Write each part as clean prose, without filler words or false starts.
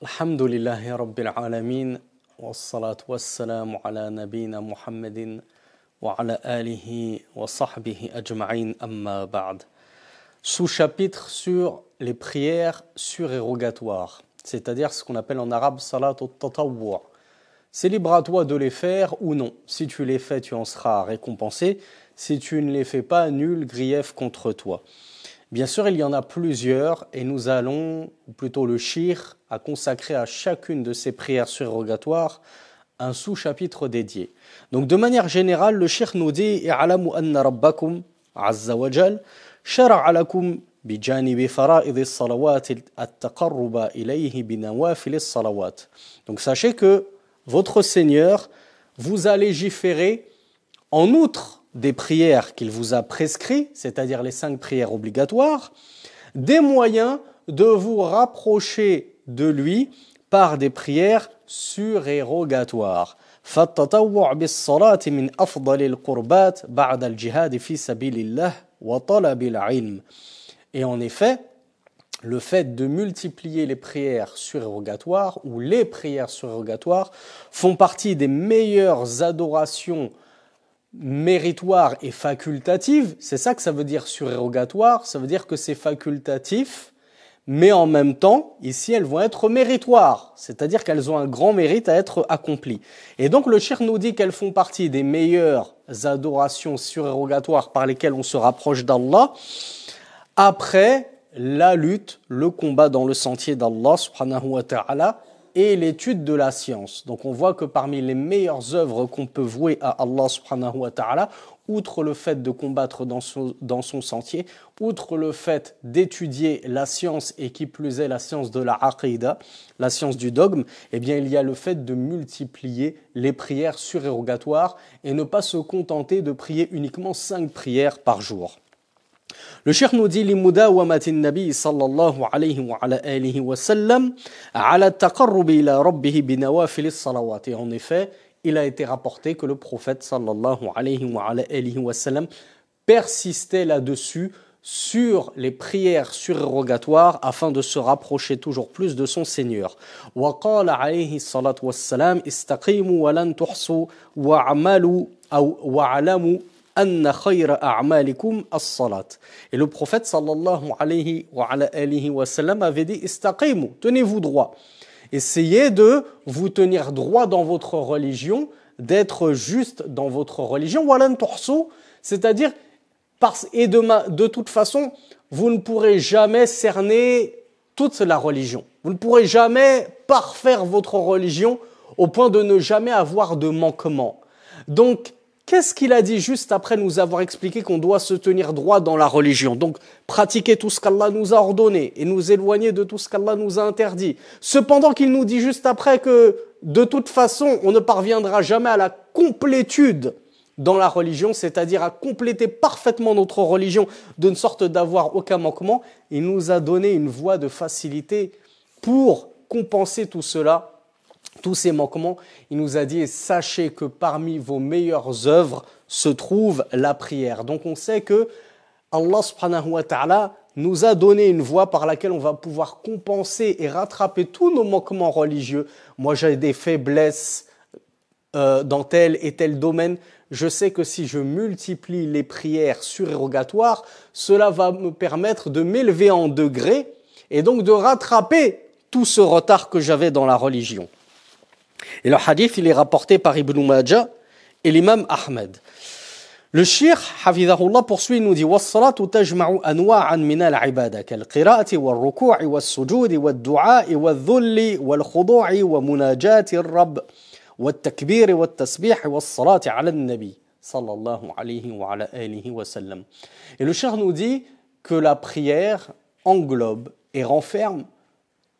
Alhamdulillahi Rabbil Alamin, wassalatu wassalamu ala nabina Muhammadin wa ala alihi wa sahbihi ajma'in amma ba'd. Sous-chapitre sur les prières surérogatoires, c'est-à-dire ce qu'on appelle en arabe salat al-tatawwu'. C'est libre à toi de les faire ou non. Si tu les fais, tu en seras récompensé. Si tu ne les fais pas, nul grief contre toi. Bien sûr, il y en a plusieurs et nous allons, ou plutôt le shir, à consacrer à chacune de ces prières surérogatoires un sous-chapitre dédié. Donc de manière générale, le shir nous dit « I'alamu anna rabbakum azza wa jal shara'a lakum bijanibi fara'idhi salawat at-taqarruba ilayhi binawafil salawat » Donc sachez que votre Seigneur vous a légiféré en outre des prières qu'il vous a prescrites, c'est-à-dire les 5 prières obligatoires, des moyens de vous rapprocher de lui par des prières surérogatoires. فالتطوع بالصلاة من أفضل القربات بعد الجهاد في سبيل الله وطلب العلم. Et en effet, le fait de multiplier les prières surérogatoires ou les prières surérogatoires font partie des meilleures adorations méritoire et facultative. C'est ça que ça veut dire surérogatoire, ça veut dire que c'est facultatif, mais en même temps, ici, elles vont être méritoires, c'est-à-dire qu'elles ont un grand mérite à être accomplies. Et donc, le shir nous dit qu'elles font partie des meilleures adorations surérogatoires par lesquelles on se rapproche d'Allah, après la lutte, le combat dans le sentier d'Allah, subhanahu wa ta'ala, et l'étude de la science. Donc on voit que parmi les meilleures œuvres qu'on peut vouer à Allah subhanahu wa ta'ala, outre le fait de combattre dans son sentier, outre le fait d'étudier la science et qui plus est la science de la aqidah, la science du dogme, eh bien il y a le fait de multiplier les prières surérogatoires et ne pas se contenter de prier uniquement 5 prières par jour. Le cheikh nous dit لمداومة النبي صلى الله عليه وعلى آله وسلم على التقرب إلى ربه بنوافل الصلوات. Et en effet, il a été rapporté que le prophète sallallahu alayhi wa alihi wa sallam persistait là-dessus sur les prières surérogatoires afin de se rapprocher toujours plus de son Seigneur. وقال عليه الصلاة والسلام استقيموا ولن تحصوا وعملوا أو وعلموا أن خير أعمالكم الصلاة. Et le prophète sallallahu alayhi wa sallam avait dit istaqimu, tenez-vous droit. Essayez de vous tenir droit dans votre religion, d'être juste dans votre religion. Walan tuhsu, c'est-à-dire de toute façon, vous ne pourrez jamais cerner toute la religion. Vous ne pourrez jamais parfaire votre religion au point de ne jamais avoir de manquement. Donc qu'est-ce qu'il a dit juste après nous avoir expliqué qu'on doit se tenir droit dans la religion? Donc, pratiquer tout ce qu'Allah nous a ordonné et nous éloigner de tout ce qu'Allah nous a interdit. Cependant qu'il nous dit juste après que, de toute façon, on ne parviendra jamais à la complétude dans la religion, c'est-à-dire à compléter parfaitement notre religion de sorte d'avoir aucun manquement. Il nous a donné une voie de facilité pour compenser tout cela, tous ces manquements. Il nous a dit, sachez que parmi vos meilleures œuvres se trouve la prière. Donc on sait que Allah subhanahu wa ta'ala nous a donné une voie par laquelle on va pouvoir compenser et rattraper tous nos manquements religieux. Moi j'ai des faiblesses dans tel et tel domaine. Je sais que si je multiplie les prières surérogatoires, cela va me permettre de m'élever en degré et donc de rattraper tout ce retard que j'avais dans la religion. Et le hadith, il est rapporté par Ibn Majah et l'imam Ahmed. Le cheikh, hafidhahullah, poursuit, il nous dit وَالصَّلَاةُ تَجْمَعُ أَنْوَاعًا مِنَ الْعِبَادَةِ كَالْقِرَاءَةِ وَالرُّكُوعِ وَالسُّجُودِ وَالدُّعَاءِ وَالذُّلِّ وَالْخُضُوعِ وَمُنَاجَاةِ الرَّبِّ وَالتَّكْبِيرِ وَالتَّسْبِيحِ وَالصَّلَاةِ عَلَى النَّبِيِّ صلى الله عليه وعلى آله وسلم. Et le cheikh nous dit que la prière englobe et renferme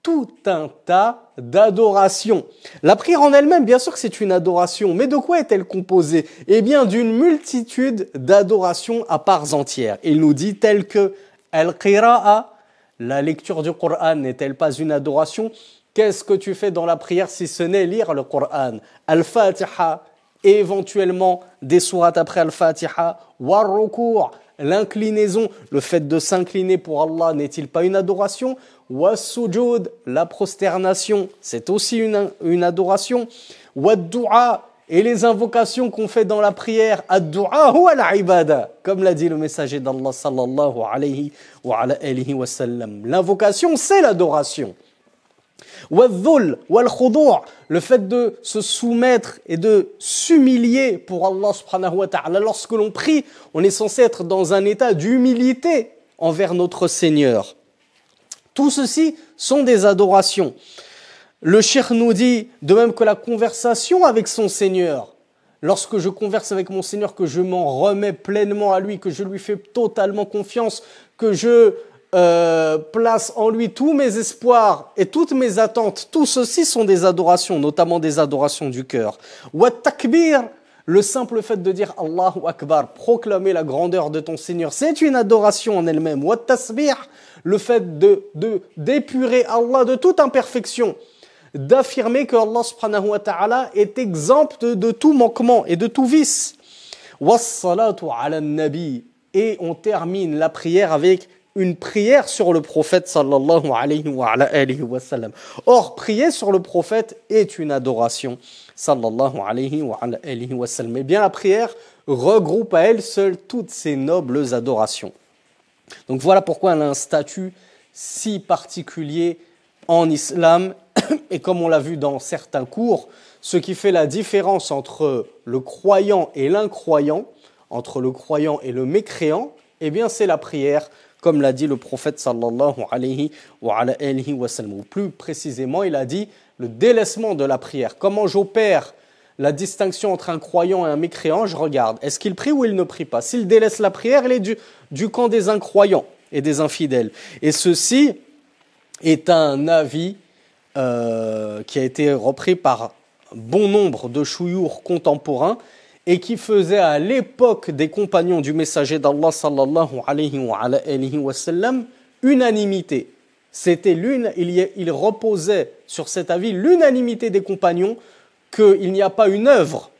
tout un tas d'adorations. La prière en elle-même, bien sûr que c'est une adoration, mais de quoi est-elle composée? Eh bien, d'une multitude d'adorations à parts entières. Il nous dit telles que al-qira'a, la lecture du Coran, n'est-elle pas une adoration? Qu'est-ce que tu fais dans la prière si ce n'est lire le Coran? Al-Fatiha, et éventuellement des sourates après Al-Fatiha, wa-ruku', l'inclinaison, le fait de s'incliner pour Allah n'est-il pas une adoration? Was-sujud, la prosternation, c'est aussi une adoration. Wad-du'a, et les invocations qu'on fait dans la prière, ad-du'a huwa al-ibada, comme l'a dit le messager d'Allah sallallahu alayhi wa sallam. L'invocation, c'est l'adoration. Wad-dhul wal-khudu', le fait de se soumettre et de s'humilier pour Allah subhanahu wa ta'ala. Lorsque l'on prie, on est censé être dans un état d'humilité envers notre Seigneur. Tout ceci sont des adorations. Le cheikh nous dit, de même que la conversation avec son Seigneur, lorsque je converse avec mon Seigneur, que je m'en remets pleinement à lui, que je lui fais totalement confiance, que je place en lui tous mes espoirs et toutes mes attentes, tout ceci sont des adorations, notamment des adorations du cœur. Wa takbir, le simple fait de dire Allahu Akbar, proclamer la grandeur de ton Seigneur, c'est une adoration en elle-même. Wa tasbih, le fait d'épurer Allah de toute imperfection, d'affirmer que Allah subhanahu wa ta'ala est exempt de tout manquement et de tout vice. Was-salatu ala nabi, et on termine la prière avec une prière sur le prophète sallallahu alayhi wa sallam. Or, prier sur le prophète est une adoration sallallahu alayhi wa sallam. Mais bien la prière regroupe à elle seule toutes ces nobles adorations. Donc voilà pourquoi elle a un statut si particulier en islam. Et comme on l'a vu dans certains cours, ce qui fait la différence entre le croyant et l'incroyant, entre le croyant et le mécréant, eh bien c'est la prière, comme l'a dit le prophète sallallahu alayhi wa sallam. Ou plus précisément, il a dit le délaissement de la prière. Comment j'opère la distinction entre un croyant et un mécréant? Je regarde, est-ce qu'il prie ou il ne prie pas? S'il délaisse la prière, il est du camp des incroyants et des infidèles. Et ceci est un avis qui a été repris par bon nombre de chouyours contemporains et qui faisait à l'époque des compagnons du messager d'Allah sallallahu alayhi wa sallam unanimité. Il reposait sur cet avis l'unanimité des compagnons qu'il n'y a pas une œuvre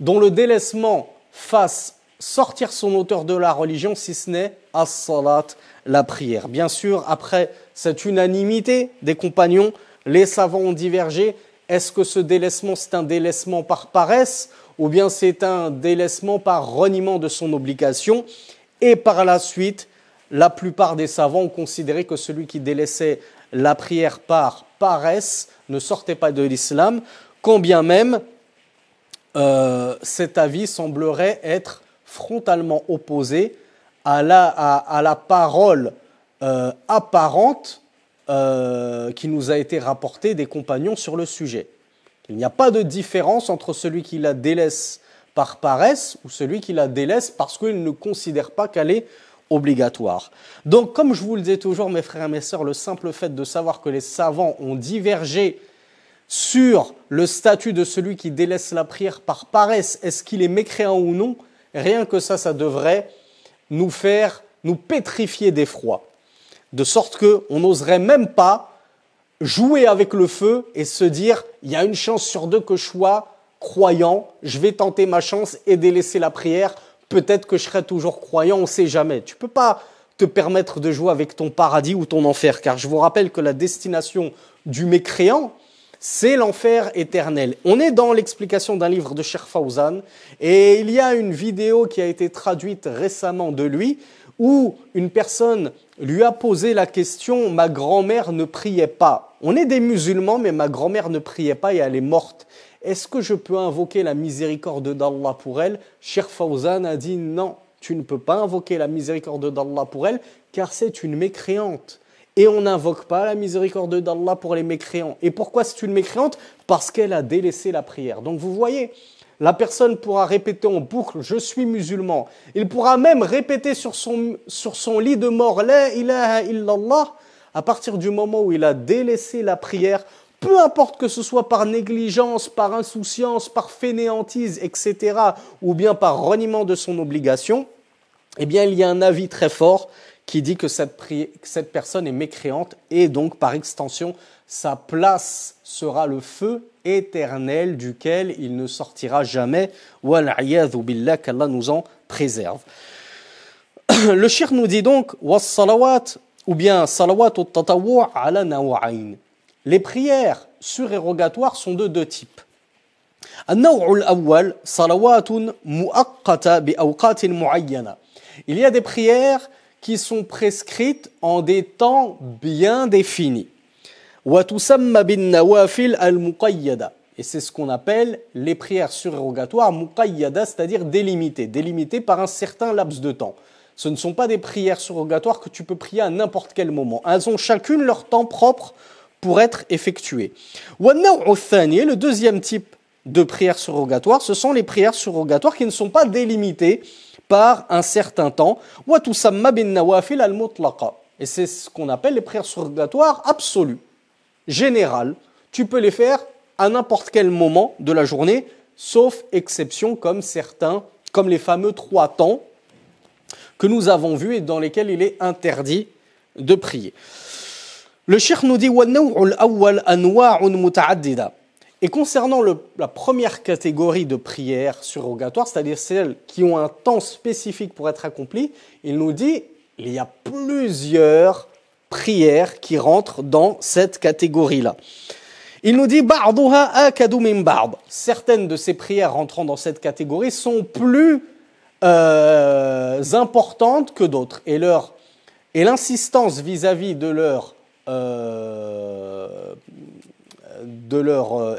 dont le délaissement fasse sortir son auteur de la religion si ce n'est as-salat, la prière. Bien sûr, après cette unanimité des compagnons, les savants ont divergé. Est-ce que ce délaissement, c'est un délaissement par paresse ou bien c'est un délaissement par reniement de son obligation? Et par la suite, la plupart des savants ont considéré que celui qui délaissait la prière par paresse ne sortait pas de l'islam, quand bien même cet avis semblerait être frontalement opposé à la parole apparente qui nous a été rapporté des compagnons sur le sujet. Il n'y a pas de différence entre celui qui la délaisse par paresse ou celui qui la délaisse parce qu'il ne considère pas qu'elle est obligatoire. Donc, comme je vous le dis toujours, mes frères et mes sœurs, le simple fait de savoir que les savants ont divergé sur le statut de celui qui délaisse la prière par paresse, est-ce qu'il est mécréant ou non, rien que ça devrait nous pétrifier d'effroi. De sorte qu'on n'oserait même pas jouer avec le feu et se dire « il y a une chance sur deux que je sois croyant, je vais tenter ma chance et délaisser la prière, peut-être que je serai toujours croyant, on ne sait jamais ». Tu ne peux pas te permettre de jouer avec ton paradis ou ton enfer, car je vous rappelle que la destination du mécréant, c'est l'enfer éternel. On est dans l'explication d'un livre de Cheikh Fawzan et il y a une vidéo qui a été traduite récemment de lui où une personne lui a posé la question « ma grand-mère ne priait pas ». On est des musulmans, mais ma grand-mère ne priait pas et elle est morte. Est-ce que je peux invoquer la miséricorde d'Allah pour elle? Cheikh Fawzan a dit non, tu ne peux pas invoquer la miséricorde d'Allah pour elle, car c'est une mécréante. Et on n'invoque pas la miséricorde d'Allah pour les mécréants. Et pourquoi c'est une mécréante? Parce qu'elle a délaissé la prière. Donc vous voyez, la personne pourra répéter en boucle « je suis musulman ». Il pourra même répéter sur son lit de mort « la ilaha illallah ». À partir du moment où il a délaissé la prière, peu importe que ce soit par négligence, par insouciance, par fainéantise, etc., ou bien par reniement de son obligation, eh bien il y a un avis très fort qui dit que cette personne est mécréante et donc par extension, sa place sera le feu éternel duquel il ne sortira jamais. Wal'iyadhu billah, qu'Allah nous en préserve. Le cheikh nous dit donc was-salawat ou bien salawat at-tatawwu' ala naw'ayn. Les prières surérogatoires sont de deux types. النوع الأول صلوات مؤقتة بأوقات معينة. Il y a des prières qui sont prescrites en des temps bien définis. وتسمى بالنوافل المقيدة. Et c'est ce qu'on appelle les prières surérogatoires muqayyada, c'est-à-dire délimitées par un certain laps de temps. Ce ne sont pas des prières surérogatoires que tu peux prier à n'importe quel moment. Elles ont chacune leur temps propre pour être effectuées. Le deuxième type de prières surrogatoires, ce sont les prières surrogatoires qui ne sont pas délimitées par un certain temps. Et c'est ce qu'on appelle les prières surrogatoires absolues, générales. Tu peux les faire à n'importe quel moment de la journée, sauf exception comme les fameux 3 temps que nous avons vus et dans lesquels il est interdit de prier. Le cheikh nous dit et concernant la première catégorie de prières surrogatoires, c'est-à-dire celles qui ont un temps spécifique pour être accomplies, il nous dit il y a plusieurs prières qui rentrent dans cette catégorie-là. Il nous dit certaines de ces prières rentrant dans cette catégorie sont plus importantes que d'autres et l'insistance vis-à-vis de leur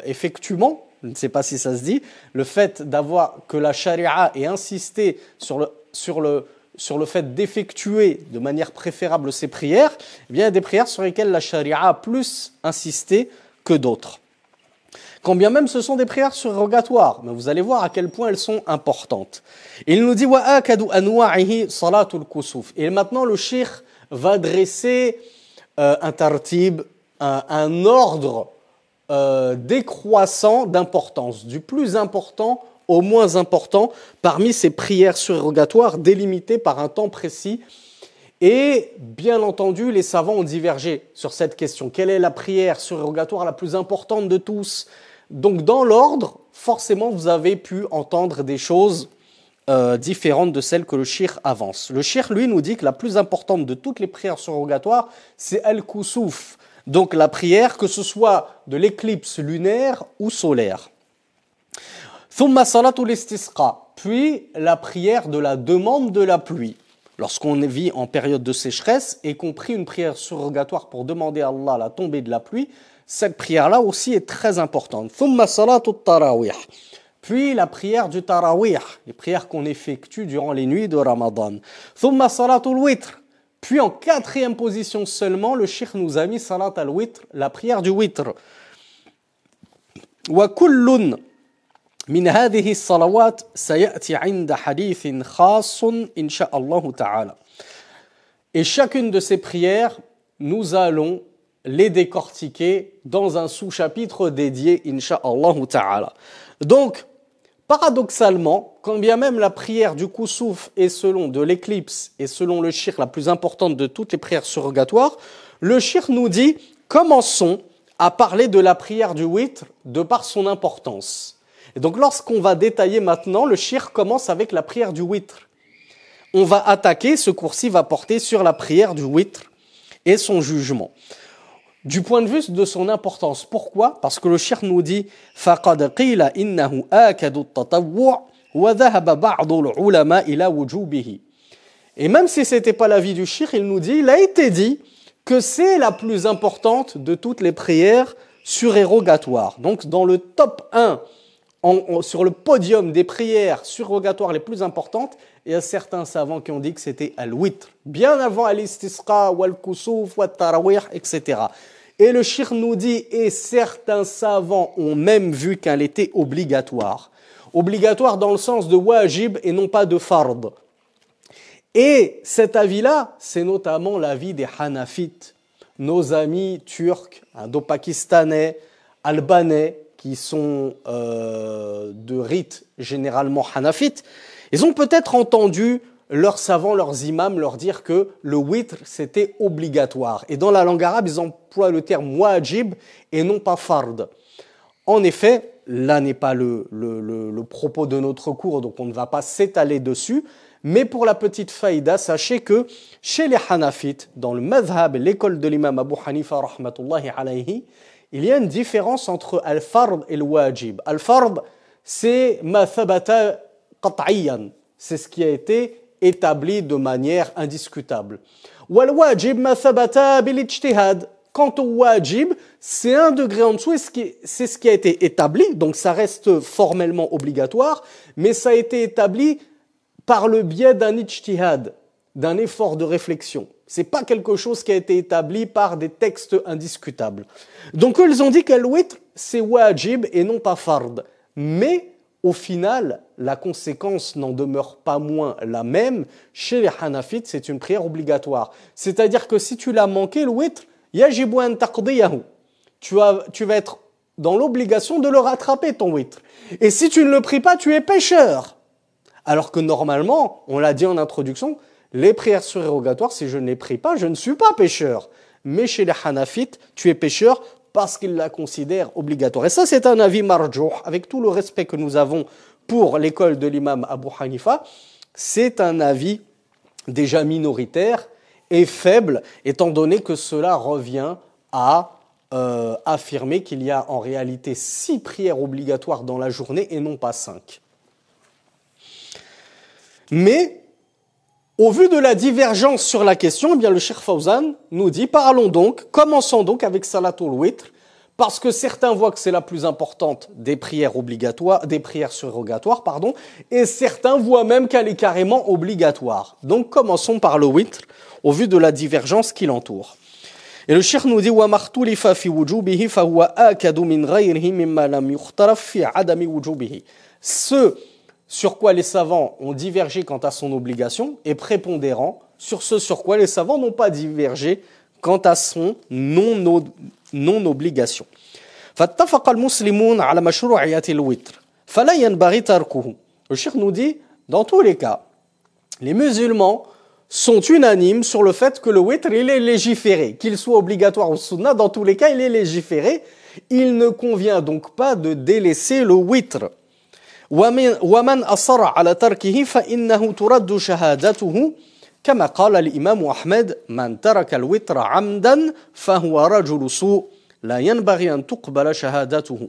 effectuement, je ne sais pas si ça se dit, le fait que la charia ait insisté sur le fait d'effectuer de manière préférable ces prières, eh bien, il y a des prières sur lesquelles la charia a plus insisté que d'autres. Quand bien même ce sont des prières surrogatoires, mais vous allez voir à quel point elles sont importantes. Il nous dit et maintenant le cheikh va dresser un tartib, un ordre décroissant d'importance, du plus important au moins important parmi ces prières surrogatoires délimitées par un temps précis. Et bien entendu, les savants ont divergé sur cette question. Quelle est la prière surrogatoire la plus importante de tous? Donc dans l'ordre, forcément, vous avez pu entendre des choses différentes de celles que le cheikh avance. Le cheikh, lui, nous dit que la plus importante de toutes les prières surrogatoires, c'est al-kusuf. Donc la prière, que ce soit de l'éclipse lunaire ou solaire. Thumma salatul istisqa, puis la prière de la demande de la pluie. Lorsqu'on vit en période de sécheresse, y compris une prière surrogatoire pour demander à Allah la tombée de la pluie, cette prière-là aussi est très importante. Thumma salatul tarawih, puis la prière du tarawih, les prières qu'on effectue durant les nuits de Ramadan. Thumma salatul witr, puis en 4e position seulement, le cheikh nous a mis salat al-witr, la prière du witr. Wa kullun min hadhihi as-salawat sayati 'inda hadithin khassun insha Allah ta'ala. Et chacune de ces prières, nous allons les décortiquer dans un sous-chapitre dédié insha Allah ta'ala. Donc, paradoxalement, quand bien même la prière du kusuf est selon de l'éclipse et selon le cheikh la plus importante de toutes les prières surrogatoires, le cheikh nous dit commençons à parler de la prière du witr de par son importance. Et donc lorsqu'on va détailler maintenant, le cheikh commence avec la prière du witr. On va attaquer, ce cours-ci va porter sur la prière du witr et son jugement. Du point de vue de son importance. Pourquoi? Parce que le cheikh nous dit فَقَدْ قِيلَ إِنَّهُ آكَدُ التَّطَوُّعُ وَذَهَبَ بَعْضُ الْعُلَمَاءِ إِلَى وُجُوبِهِ. Et même si ce n'était pas l'avis du cheikh, il nous dit, il a été dit que c'est la plus importante de toutes les prières surérogatoires. Donc dans le top 1, sur le podium des prières surrogatoires les plus importantes, il y a certains savants qui ont dit que c'était al-witr, bien avant al-istisqa, ou al-kusuf, ou al-tarawih, etc. Et le cheikh nous dit, et certains savants ont même vu qu'elle était obligatoire. Obligatoire dans le sens de wajib et non pas de fard. Et cet avis-là, c'est notamment l'avis des Hanafites, nos amis turcs, indo-pakistanais, albanais, qui sont de rite généralement hanafites. Ils ont peut-être entendu leurs savants, leurs imams leur dire que le witr c'était obligatoire. Et dans la langue arabe, ils emploient le terme wajib et non pas fard. En effet, là n'est pas le propos de notre cours, donc on ne va pas s'étaler dessus, Mais pour la petite faïda, sachez que chez les Hanafites, dans le madhab, l'école de l'imam Abu Hanifa, rahmatullahi alayhi, il y a une différence entre al-fard et le wajib. Al-fard, c'est ma thabata qat'iyan, c'est ce qui a été établi de manière indiscutable. Wal wajib ma thabata bil ijtihad. Quant au wajib, c'est un degré en dessous, c'est ce qui a été établi, donc ça reste formellement obligatoire, mais ça a été établi par le biais d'un ijtihad, d'un effort de réflexion. C'est pas quelque chose qui a été établi par des textes indiscutables. Donc eux, ils ont dit que le witr, c'est wajib et non pas fard. Mais au final, la conséquence n'en demeure pas moins la même. Chez les Hanafites, c'est une prière obligatoire. C'est-à-dire que si tu l'as manqué, le witr, yajibu an taqdiyahu. Tu vas être dans l'obligation de le rattraper, ton witr. Et si tu ne le pries pas, tu es pécheur. Alors que normalement, on l'a dit en introduction, les prières surérogatoires, si je ne les prie pas, je ne suis pas pécheur. Mais chez les Hanafites, tu es pécheur parce qu'ils la considèrent obligatoire. Et ça, c'est un avis marjouh, avec tout le respect que nous avons pour l'école de l'imam Abu Hanifa. C'est un avis déjà minoritaire et faible, étant donné que cela revient à affirmer qu'il y a en réalité 6 prières obligatoires dans la journée et non pas 5. Mais, au vu de la divergence sur la question, eh bien le Cheikh Fawzan nous dit, commençons donc avec Salatul Witr, parce que certains voient que c'est la plus importante des prières obligatoires, des prières surérogatoires, et certains voient même qu'elle est carrément obligatoire. Donc commençons par le Witr, au vu de la divergence qui l'entoure. Et le Cheikh nous dit, وَمَا اخْتُلِفَ فِي وُجُوبِهِ فَهُوَ آكَدُ مِنْ غَيْرِهِ مِمَّا لَمْ يُخْتَلَفْ فِي عَدَمِ وُجُوبِهِ. Ce sur quoi les savants ont divergé quant à son obligation est prépondérant sur ce sur quoi les savants n'ont pas divergé quant à son non-obligation. فَاتَّفَقَ الْمُسْلِمُونَ عَلَى مَشْرُوعِيَّةِ الْوِتْرِ فَلَا يَنْبَغِي تَرْكُهُ. Le Cheikh nous dit, dans tous les cas, les musulmans sont unanimes sur le fait que le witr, il est légiféré. Qu'il soit obligatoire ou sunna, dans tous les cas, il est légiféré. Il ne convient donc pas de délaisser le witr. ومن أصر على تركه فإنه ترد شهادته كما قال الإمام أحمد من ترك الوتر عمدا فهو رجل سوء لا ينبغي أن تقبل شهادته.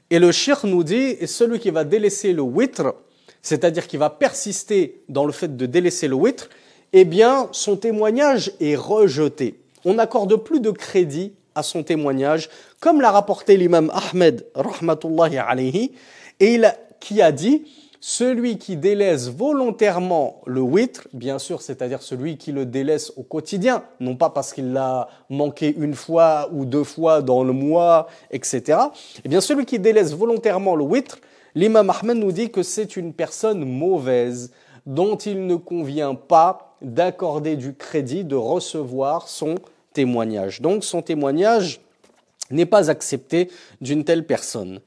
Et le cheikh nous dit, et celui qui va délaisser le witr, c'est-à-dire qui va persister dans le fait de délaisser le witr, eh bien son témoignage est rejeté. On n'accorde plus de crédit à son témoignage, comme l'a rapporté l'imam Ahmed rahmatullahi alayhi, et qui a dit, celui qui délaisse volontairement le witr, bien sûr, c'est-à-dire celui qui le délaisse au quotidien, non pas parce qu'il l'a manqué une fois ou 2 fois dans le mois, etc. Eh bien, celui qui délaisse volontairement le witr, l'imam Ahmed nous dit que c'est une personne mauvaise, dont il ne convient pas d'accorder du crédit, de recevoir son témoignage. Donc, son témoignage n'est pas accepté d'une telle personne.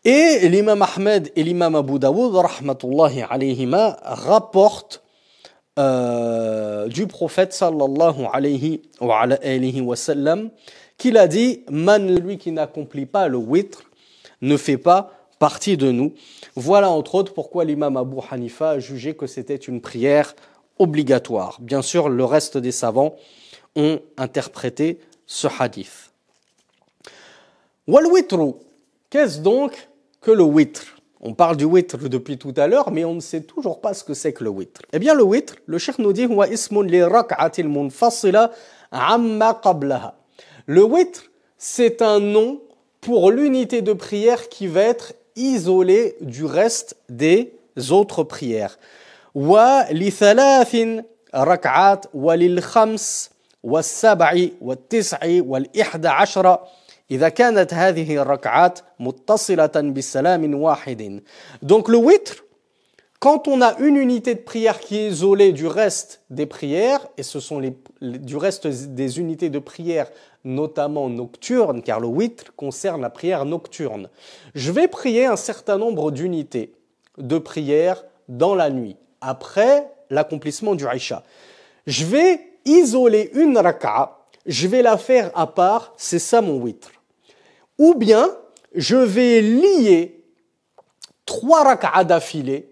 Et l'imam Ahmed et l'imam Abu Daoud, rahmatullahi alayhima, rapportent du prophète sallallahu alayhi wa sallam qu'il a dit, man, lui qui n'accomplit pas le witr, ne fait pas partie de nous. Voilà entre autres pourquoi l'imam Abu Hanifa a jugé que c'était une prière obligatoire. Bien sûr, le reste des savants ont interprété ce hadith. Wal witru, qu'est-ce donc que le witr? On parle du witr depuis tout à l'heure, mais on ne sait toujours pas ce que c'est que le witr. Eh bien, le witr, le cheikh nous dit, huwa ismun li rak'atil munfasila amma qablaha. Le witr, c'est un nom pour l'unité de prière qui va être isolée du reste des autres prières. Wa li thalathin rak'at wa lil khams wa sab'i wa tis'i wa l'ihda ashra. إذا كانت هذه الركعات متصلة بسلام واحد. Donc le witr, quand on a une unité de prière qui est isolée du reste des prières, et ce sont du reste des unités de prière, notamment nocturnes, car le witr concerne la prière nocturne. Je vais prier un certain nombre d'unités de prière dans la nuit, après l'accomplissement du Aïcha. Je vais isoler une raka'a, je vais la faire à part, c'est ça mon witr. Ou bien, je vais lier 3 rak'as d'affilée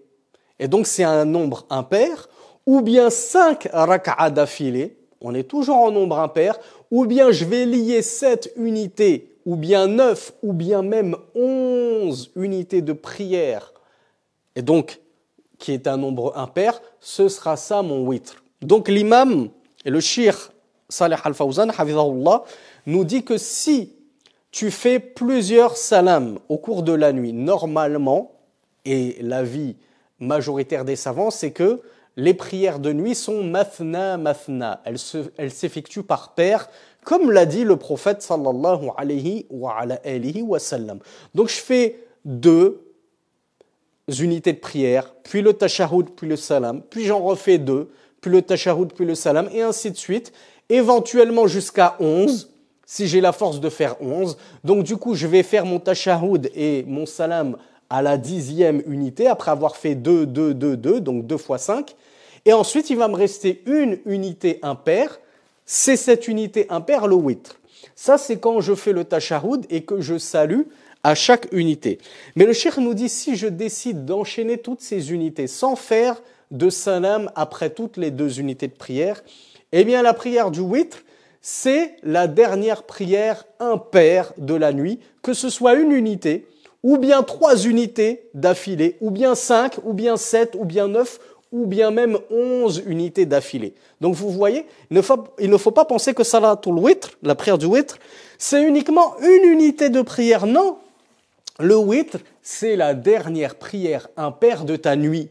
et donc c'est un nombre impair, ou bien 5 rak'a d'affilée, on est toujours en nombre impair, ou bien je vais lier 7 unités, ou bien 9, ou bien même 11 unités de prière, et donc qui est un nombre impair, ce sera ça mon witr. Donc l'imam et le cheikh Salih Al-Fawzan, hafizahullah, nous dit que si tu fais plusieurs salams au cours de la nuit, normalement, et l'avis majoritaire des savants, c'est que les prières de nuit sont mathna, mathna. Elles s'effectuent par paire, comme l'a dit le prophète sallallahu alayhi wa sallam. Donc je fais 2 unités de prière, puis le tashahhud, puis le salam, puis j'en refais 2, puis le tashahhud, puis le salam, et ainsi de suite, éventuellement jusqu'à 11, si j'ai la force de faire 11. Donc du coup, je vais faire mon tashahhud et mon salam à la 10e unité, après avoir fait 2, 2, 2, 2, donc 2 fois 5. Et ensuite, il va me rester une unité impaire. C'est cette unité impaire, le witr. Ça, c'est quand je fais le tashahhud et que je salue à chaque unité. Mais le cheikh nous dit, si je décide d'enchaîner toutes ces unités sans faire de salam après toutes les 2 unités de prière, eh bien la prière du witr, c'est la dernière prière impaire de la nuit, que ce soit une unité, ou bien 3 unités d'affilée, ou bien 5, ou bien 7, ou bien 9, ou bien même 11 unités d'affilée. Donc vous voyez, il ne faut pas penser que salatul witr, la prière du witr, c'est uniquement une unité de prière. Non, le witr, c'est la dernière prière impaire de ta nuit,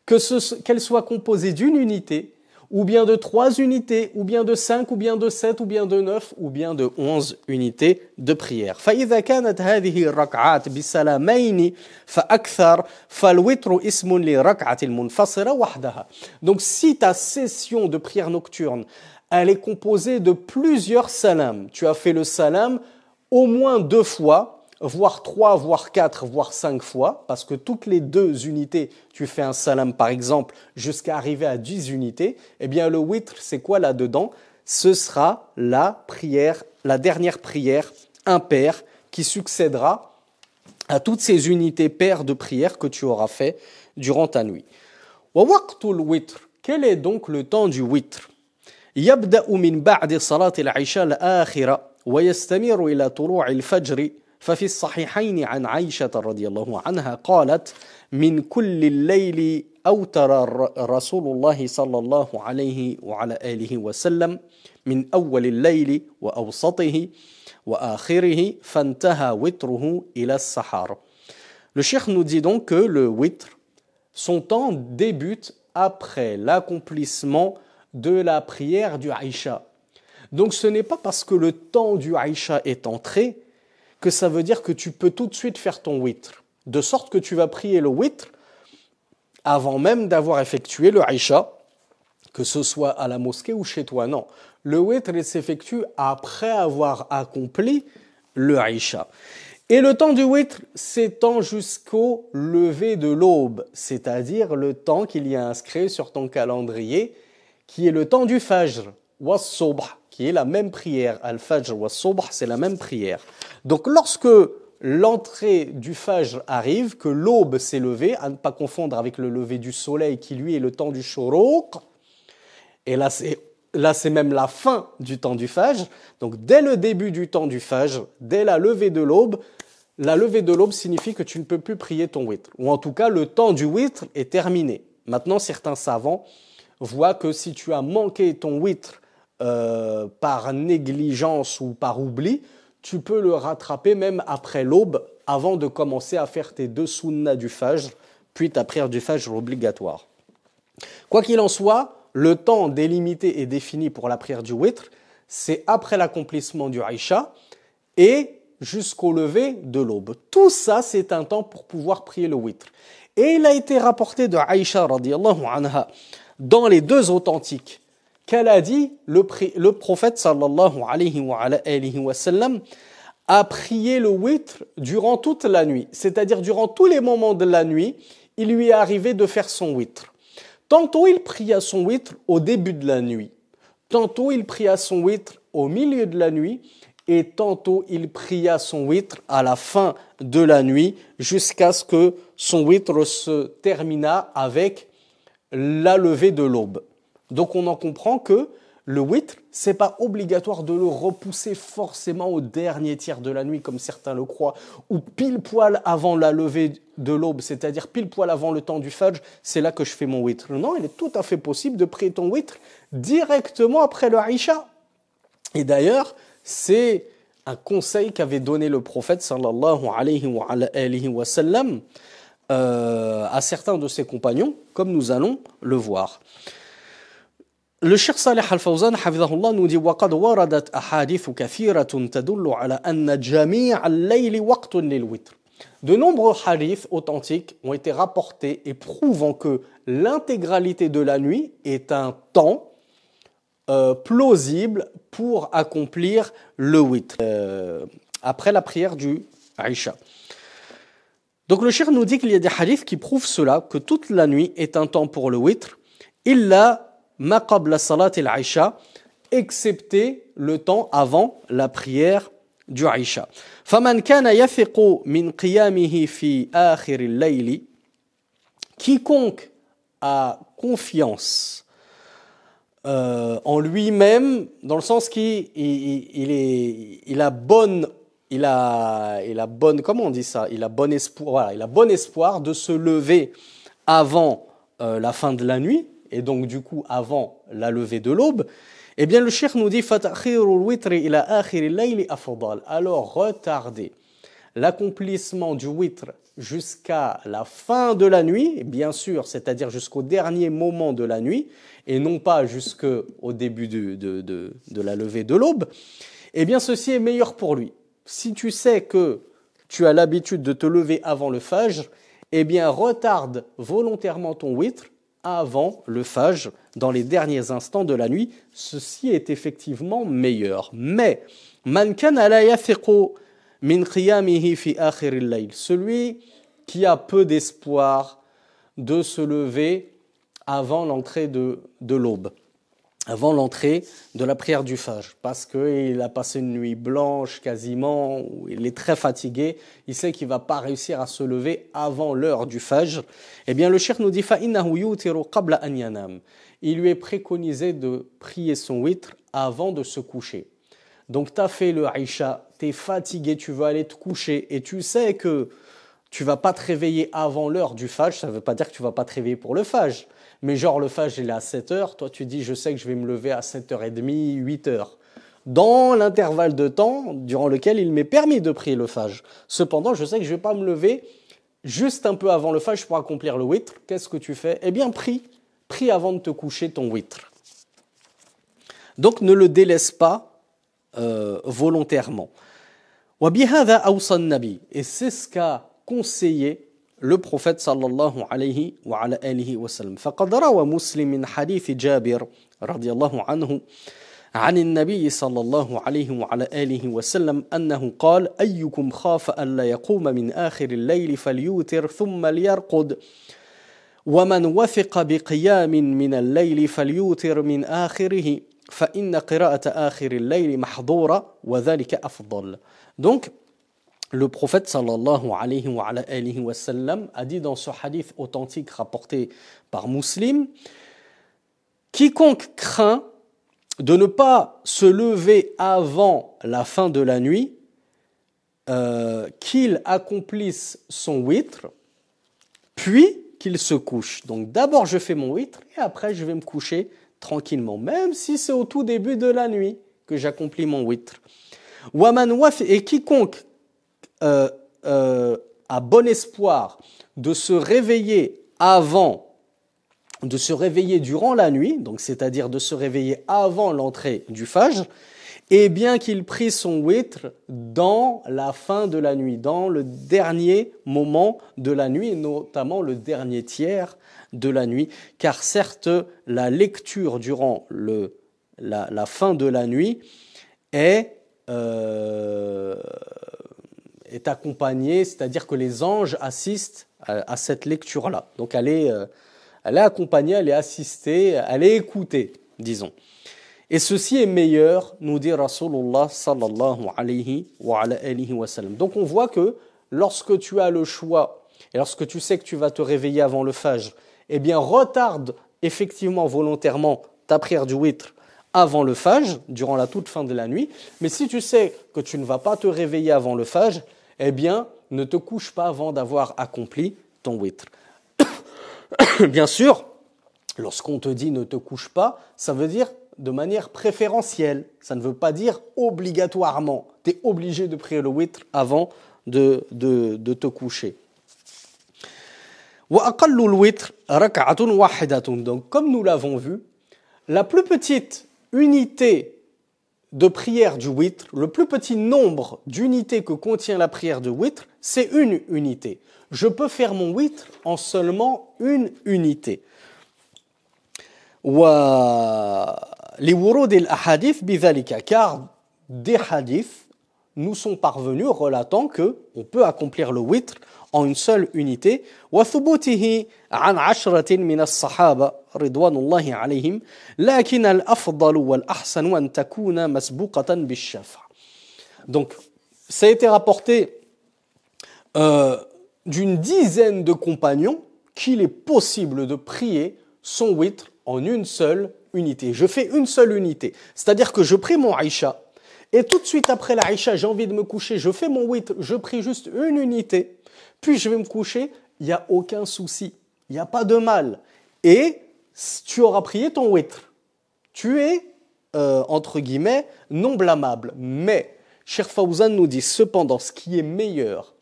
qu'elle soit composée d'une unité, ou bien de 3 unités, ou bien de 5, ou bien de 7, ou bien de 9, ou bien de 11 unités de prière. فإذا كانت هذه الركعات بسلامين فأكثر فالوتر اسم لركعة المنفصلة وحدها. Donc si ta session de prière nocturne, elle est composée de plusieurs salams, tu as fait le salam au moins 2 fois, voire 3, voire 4, voire 5 fois, parce que toutes les 2 unités, tu fais un salam par exemple, jusqu'à arriver à 10 unités, eh bien le witr, c'est quoi là-dedans? Ce sera la prière, la dernière prière impaire qui succédera à toutes ces unités paires de prière que tu auras fait durant ta nuit. Wa waqtul witr, quel est donc le temps du witr? Yabda'u min ba'di salati al-isha al-akhira wa yastamiru ila turu'i al-fajr. ففي الصحيحين عن عائشة رضي الله عنها قالت من كل الليل أوتر رسول الله صلى الله عليه وعلى آله وسلم من أول الليل وأوسطه وآخره فانتهى وتره إلى السحار. Le cheikh nous dit donc que le witr, son temps débute après l'accomplissement de la prière du Aïcha. Donc ce n'est pas parce que le temps du Aïcha est entré que ça veut dire que tu peux tout de suite faire ton witr. De sorte que tu vas prier le witr avant même d'avoir effectué le Aïcha, que ce soit à la mosquée ou chez toi. Non, le witr il s'effectue après avoir accompli le Aïcha. Et le temps du witr s'étend jusqu'au lever de l'aube, c'est-à-dire le temps qu'il y a inscrit sur ton calendrier, qui est le temps du fajr, wa subh, qui est la même prière. Al-Fajr wa Subh, c'est la même prière. Donc lorsque l'entrée du Fajr arrive, que l'aube s'est levée, à ne pas confondre avec le lever du soleil qui lui est le temps du Shuruq, et là c'est même la fin du temps du Fajr. Donc dès le début du temps du Fajr, dès la levée de l'aube signifie que tu ne peux plus prier ton witr. Ou en tout cas, le temps du witr est terminé. Maintenant, certains savants voient que si tu as manqué ton witr par négligence ou par oubli, tu peux le rattraper même après l'aube, avant de commencer à faire tes 2 sunnas du Fajr, puis ta prière du Fajr obligatoire. Quoi qu'il en soit, le temps délimité et défini pour la prière du witr, c'est après l'accomplissement du Aïcha et jusqu'au lever de l'aube. Tout ça, c'est un temps pour pouvoir prier le witr. Et il a été rapporté de Aïcha radiyallahu anha dans les 2 authentiques qu'elle a dit, le prophète sallallahu alayhi wa sallam a prié le witr durant toute la nuit. C'est-à-dire durant tous les moments de la nuit, il lui est arrivé de faire son witr. Tantôt il pria son witr au début de la nuit, tantôt il pria son witr au milieu de la nuit, et tantôt il pria son witr à la fin de la nuit jusqu'à ce que son witr se termina avec la levée de l'aube. Donc on en comprend que le witr, c'est pas obligatoire de le repousser forcément au dernier tiers de la nuit comme certains le croient, ou pile poil avant la levée de l'aube, c'est-à-dire pile poil avant le temps du fajr, c'est là que je fais mon witr. Non, il est tout à fait possible de prier ton witr directement après le Aïcha. Et d'ailleurs, c'est un conseil qu'avait donné le prophète sallallahu alayhi wa sallam à certains de ses compagnons, comme nous allons le voir. Le Cheikh Salih Al-Fawzan hafidhahullah nous dit وَقَدْ وَرَدَتْ أَحَادِيثُ كَثِيرَةٌ تَدُلُّ عَلَى أَنَّ جَمِيعَ اللَّيْلِ وَقْتٌ لِلْوِتْرِ. De nombreux hadiths authentiques ont été rapportés et prouvant que l'intégralité de la nuit est un temps plausible pour accomplir le witr après la prière du Aïcha. Donc le Cheikh nous dit qu'il y a des hadiths qui prouvent cela, que toute la nuit est un temps pour le witr, illa ma qabla salat al-Aïcha, excepté le temps avant la prière du Aïcha. فَمَنْ كَانَ يَثِقُ مِنْ قِيَامِهِ فِي آخِرِ اللَّيْلِ. Quiconque a confiance en lui-même, dans le sens qu'il a bonne, comment on dit ça, il a bon espoir, voilà, il a bon espoir de se lever avant la fin de la nuit, et donc du coup avant la levée de l'aube. Eh bien le cheikh nous dit فَتَأْخِيرُ الْوِتْرِ إِلَى آخِرِ اللَّيْلِ أَفْضَلُ. Alors retarder l'accomplissement du witr jusqu'à la fin de la nuit, bien sûr, c'est-à-dire jusqu'au dernier moment de la nuit, et non pas jusqu'au début de la levée de l'aube, eh bien ceci est meilleur pour lui. Si tu sais que tu as l'habitude de te lever avant le fajr, eh bien retarde volontairement ton witr avant le fajr, dans les derniers instants de la nuit. Ceci est effectivement meilleur. Mais, man kana la yathiqu min qiyamihi fi akhir al-layl, celui qui a peu d'espoir de se lever avant l'entrée de l'aube, avant l'entrée de la prière du fajr, parce qu'il a passé une nuit blanche quasiment, il est très fatigué, il sait qu'il ne va pas réussir à se lever avant l'heure du fajr. Eh bien le cheikh nous dit فَإِنَّهُ يُوتِرُ قَبْلَ أَنْ يَنَامَ. Il lui est préconisé de prier son witr avant de se coucher. Donc tu as fait le Aïcha, tu es fatigué, tu veux aller te coucher, et tu sais que tu ne vas pas te réveiller avant l'heure du fajr, ça ne veut pas dire que tu ne vas pas te réveiller pour le fajr. Mais genre le fajr il est à 7h, toi tu dis je sais que je vais me lever à 7h30, 8h. Dans l'intervalle de temps durant lequel il m'est permis de prier le fajr. Cependant je sais que je ne vais pas me lever juste un peu avant le fajr pour accomplir le witr. Qu'est-ce que tu fais? Eh bien prie avant de te coucher ton witr. Donc ne le délaisse pas volontairement. وَبِهَذَا أَوْصَى النَّبِي. Et c'est ce qu'a conseillé le prophète sallallahu alayhi wa ala alihi wa sallam. فقد روى مسلم من حديث جابر رضي الله عنه عن النبي صلى الله عليه وعلى آله وسلم أنه قال أيكم خاف ألا يقوم من آخر الليل فليوتر ثم ليرقد ومن وثق بقيام من الليل فليوتر من آخره فإن قراءة آخر الليل محظورة وذلك أفضل. Donc le prophète sallallahu alayhi wa sallam a dit dans ce hadith authentique rapporté par Muslim, quiconque craint de ne pas se lever avant la fin de la nuit, qu'il accomplisse son witr, puis qu'il se couche. Donc d'abord je fais mon witr et après je vais me coucher tranquillement, même si c'est au tout début de la nuit que j'accomplis mon witr. Et quiconque a bon espoir de se réveiller durant la nuit, donc c'est-à-dire de se réveiller avant l'entrée du fajr, et bien qu'il prie son witr dans la fin de la nuit, dans le dernier moment de la nuit, et notamment le dernier tiers de la nuit, car certes la lecture durant la fin de la nuit est accompagnée, c'est-à-dire que les anges assistent à cette lecture-là. Donc elle est accompagnée, elle est assistée, elle est écoutée, disons. Et ceci est meilleur, nous dit Rasulullah sallallahu alayhi wa sallam. Donc on voit que lorsque tu as le choix, et lorsque tu sais que tu vas te réveiller avant le fajr, eh bien retarde effectivement volontairement ta prière du witr avant le fajr, durant la toute fin de la nuit. Mais si tu sais que tu ne vas pas te réveiller avant le fajr, eh bien ne te couche pas avant d'avoir accompli ton witr. Bien sûr, lorsqu'on te dit ne te couche pas, ça veut dire de manière préférentielle. Ça ne veut pas dire obligatoirement. Tu es obligé de prier le witr avant de te coucher. وَأَقَلُّ الْوِتْرِ رَكَعَةٌ وَاحِدَةٌ. Donc, comme nous l'avons vu, la plus petite unité de prière du witr, le plus petit nombre d'unités que contient la prière de witr, c'est une unité. Je peux faire mon witr en seulement une unité. لِوُرُودِ الْأَحَادِيثِ بِذَلِكَ. Car des hadiths nous sont parvenus relatant qu'on peut accomplir le witr en une seule unité. وثبوته عن عشرة من الصحابة رضوان الله عليهم لكن الأفضل والأحسن أن تكون مسبوقة بالشفع. Donc, ça a été rapporté d'une dizaine de compagnons qu'il est possible de prier son witr en une seule unité. Je fais une seule unité. C'est-à-dire que je prie mon Aïcha et tout de suite après la Aïcha, j'ai envie de me coucher, je fais mon witr, je prie juste une unité. Puis je vais me coucher, il n'y a aucun souci, il n'y a pas de mal. Et tu auras prié ton witr. Tu es, entre guillemets, non blâmable. Mais, Cheikh Fawzan nous dit cependant, ce qui est meilleur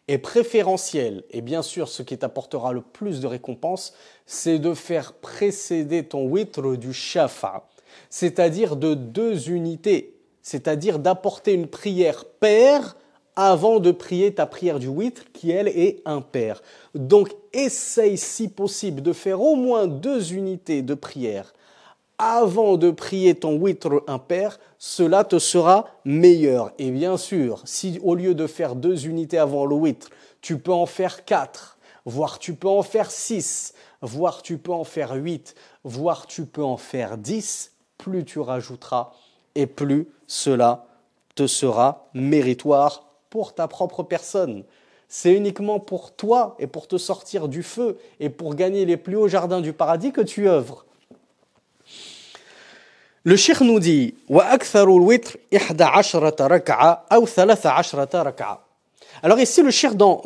et préférentiel, et bien sûr ce qui t'apportera le plus de récompense, c'est de faire précéder ton witr du shafa, c'est-à-dire de 2 unités, c'est-à-dire d'apporter une prière paire avant de prier ta prière du witr qui, elle, est impaire. Donc, essaye si possible de faire au moins 2 unités de prière avant de prier ton witr impair, cela te sera meilleur. Et bien sûr, si au lieu de faire 2 unités avant le witr, tu peux en faire 4, voire tu peux en faire 6, voire tu peux en faire 8, voire tu peux en faire 10, plus tu rajouteras et plus cela te sera méritoire pour ta propre personne. C'est uniquement pour toi et pour te sortir du feu et pour gagner les plus hauts jardins du paradis que tu œuvres. Le cheikh nous dit وَأَكْثَرُ الْوِتْرِ 11 ركعة أو 13 ركعة. Alors ici le cheikh dans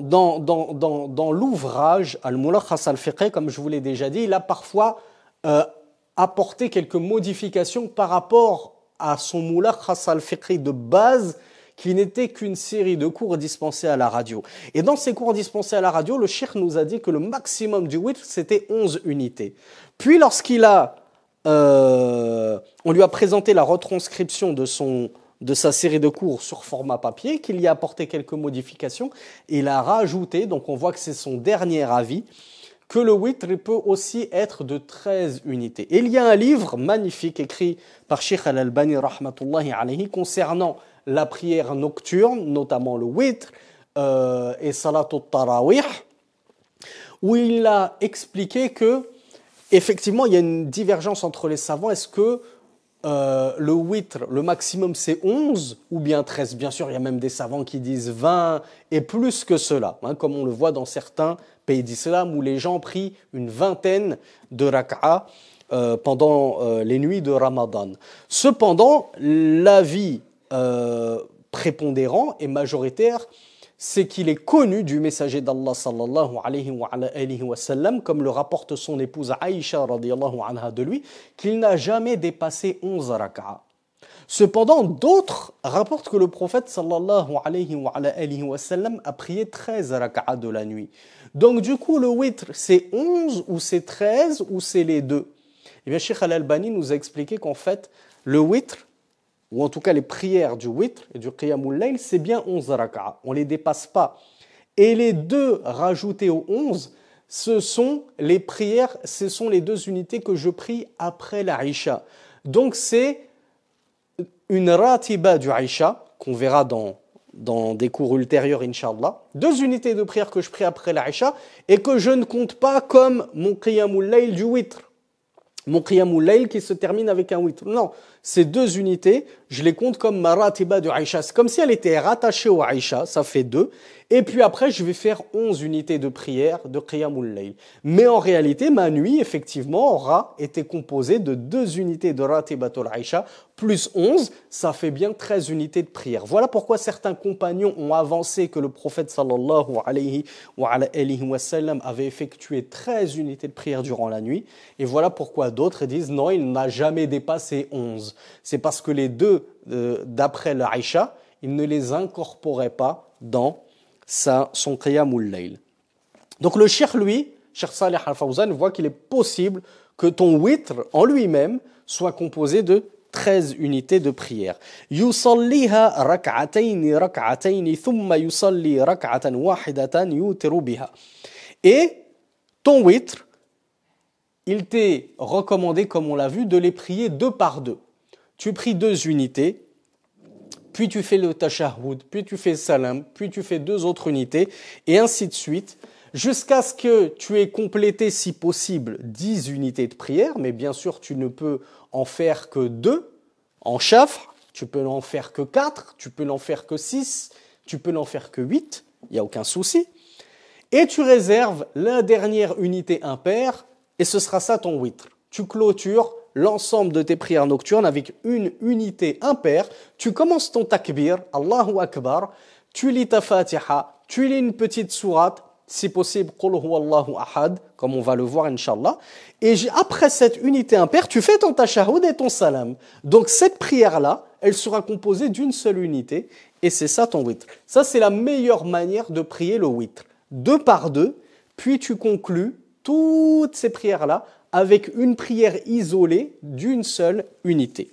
l'ouvrage Al-Mulakhas al-Fiqh, comme je vous l'ai déjà dit, il a parfois apporté quelques modifications par rapport à son Mulakhas al-Fiqh de base, qui n'était qu'une série de cours dispensés à la radio. Et dans ces cours dispensés à la radio, le cheikh nous a dit que le maximum du witr, c'était 11 unités. Puis lorsqu'il a on lui a présenté la retranscription de sa série de cours sur format papier, qu'il y a apporté quelques modifications, et il a rajouté, donc on voit que c'est son dernier avis, que le witr peut aussi être de 13 unités. Et il y a un livre magnifique écrit par Cheikh Al-Albani rahmatullahi alayhi concernant la prière nocturne, notamment le witr et salatul tarawih, où il a expliqué que effectivement, il y a une divergence entre les savants. Est-ce que le witr, le maximum, c'est 11 ou bien 13 ? Bien sûr, il y a même des savants qui disent 20 et plus que cela, hein, comme on le voit dans certains pays d'islam où les gens prient une vingtaine de rak'a pendant les nuits de Ramadan. Cependant, l'avis prépondérant et majoritaire, c'est qu'il est connu du messager d'Allah sallallahu alayhi wa sallam, comme le rapporte son épouse Aïcha radiyallahu anha de lui, qu'il n'a jamais dépassé 11 rak'a. Cependant, d'autres rapportent que le prophète sallallahu alayhi wa sallam a prié 13 rak'a de la nuit. Donc du coup, le witr, c'est 11 ou c'est 13 ou c'est les deux ? Eh bien, Cheikh Al-Albani nous a expliqué qu'en fait, le witr, ou en tout cas les prières du witr et du qiyamul layl, c'est bien 11 rak'a. On ne les dépasse pas. Et les 2 rajoutés aux 11, ce sont les prières, ce sont les 2 unités que je prie après la Isha. Donc c'est une ratiba du Isha, qu'on verra dans des cours ultérieurs, Inch'Allah. 2 unités de prière que je prie après la Isha et que je ne compte pas comme mon qiyamul layl du witr. Mon qiyamul layl qui se termine avec un witr. Non, ces 2 unités, je les compte comme ma ratiba de Aïcha. C'est comme si elle était rattachée au Aïcha, ça fait 2. Et puis après, je vais faire 11 unités de prière de Qiyamul Layl. Mais en réalité, ma nuit, effectivement, aura été composée de 2 unités de ratibatul Aïcha, plus 11, ça fait bien 13 unités de prière. Voilà pourquoi certains compagnons ont avancé que le prophète sallallahu alayhi wa sallam avait effectué 13 unités de prière durant la nuit. Et voilà pourquoi d'autres disent non, il n'a jamais dépassé 11. C'est parce que les 2, d'après l'Aïcha, il ne les incorporait pas dans son Qiyamul Layl. Donc le cheikh, lui, Cheikh Salih Al-Fawzan, voit qu'il est possible que ton witr en lui-même soit composé de 13 unités de prière. Yusalliha rak'atayn rak'atayn thumma yusalli rak'atan wahidatan yutiru biha. Et ton witr, il t'est recommandé, comme on l'a vu, de les prier 2 par 2. Tu pries 2 unités, puis tu fais le tashahhud, puis tu fais le salam, puis tu fais 2 autres unités, et ainsi de suite, jusqu'à ce que tu aies complété, si possible, 10 unités de prière, mais bien sûr, tu ne peux en faire que 2 en shafr, tu peux n'en faire que 4, tu peux n'en faire que 6, tu peux n'en faire que 8, il n'y a aucun souci. Et tu réserves la dernière unité impaire, et ce sera ça ton witr. Tu clôtures l'ensemble de tes prières nocturnes avec une unité impaire. Tu commences ton takbir, Allahu Akbar, tu lis ta Fatiha, tu lis une petite sourate, si possible, Qul huwallahu ahad, comme on va le voir, Inch'Allah. Et après cette unité impaire, tu fais ton tashahhud et ton salam. Donc cette prière-là, elle sera composée d'une seule unité, et c'est ça ton witr. Ça, c'est la meilleure manière de prier le witr. 2 par 2, puis tu conclus toutes ces prières-là avec une prière isolée d'une seule unité.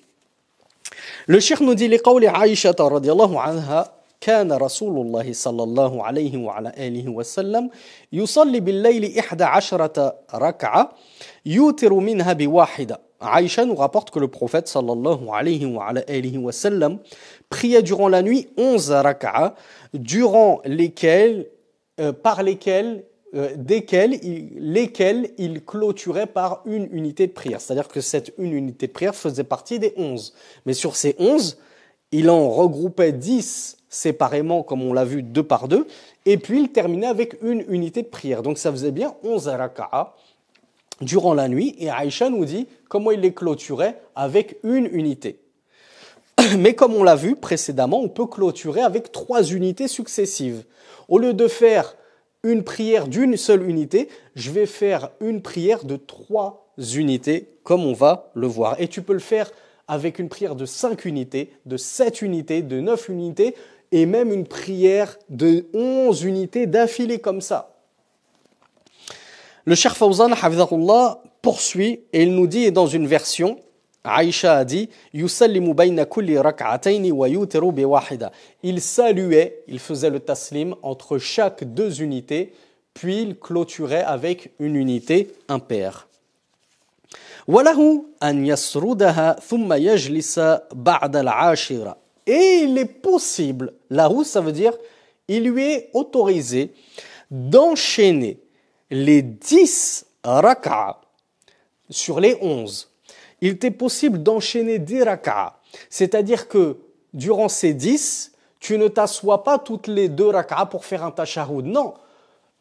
Le cheikh nous dit لقول عائشة رضي الله عنها كان رسول الله صلى الله عليه وعلى آله وسلم يصلي بالليل 11 ركعة يوتر منها بواحدة. Aïcha nous rapporte que le prophète sallallahu alayhi wa alayhi wa sallam priait durant la nuit 11 rak'a, durant lesquels lesquels il clôturait par une unité de prière. C'est-à-dire que cette une unité de prière faisait partie des 11. Mais sur ces 11, il en regroupait 10 séparément, comme on l'a vu, 2 par 2, et puis il terminait avec une unité de prière. Donc ça faisait bien 11 raka'a durant la nuit, et Aïcha nous dit comment il les clôturait avec une unité. Mais comme on l'a vu précédemment, on peut clôturer avec 3 unités successives. Au lieu de faire une prière d'une seule unité, je vais faire une prière de 3 unités, comme on va le voir. Et tu peux le faire avec une prière de 5 unités, de 7 unités, de 9 unités, et même une prière de 11 unités d'affilée comme ça. Le Cheikh Fawzan, hafidhahullah, poursuit et il nous dit dans une version, Aïcha a dit yusallimu bayna kulli rak'atayn wa yutiru bi wahida. Il saluait, il faisait le taslim entre chaque 2 unités, puis il clôturait avec une unité impaire. Walahu an yasrudaha thumma yajlisa ba'da al-ashira. Et il est possible, lahu ça veut dire il lui est autorisé d'enchaîner les 10 rak'a sur les 11. Il était possible d'enchaîner 10 rak'a. C'est-à-dire que durant ces 10, tu ne t'assois pas toutes les 2 rak'a pour faire un tashahhud. Non.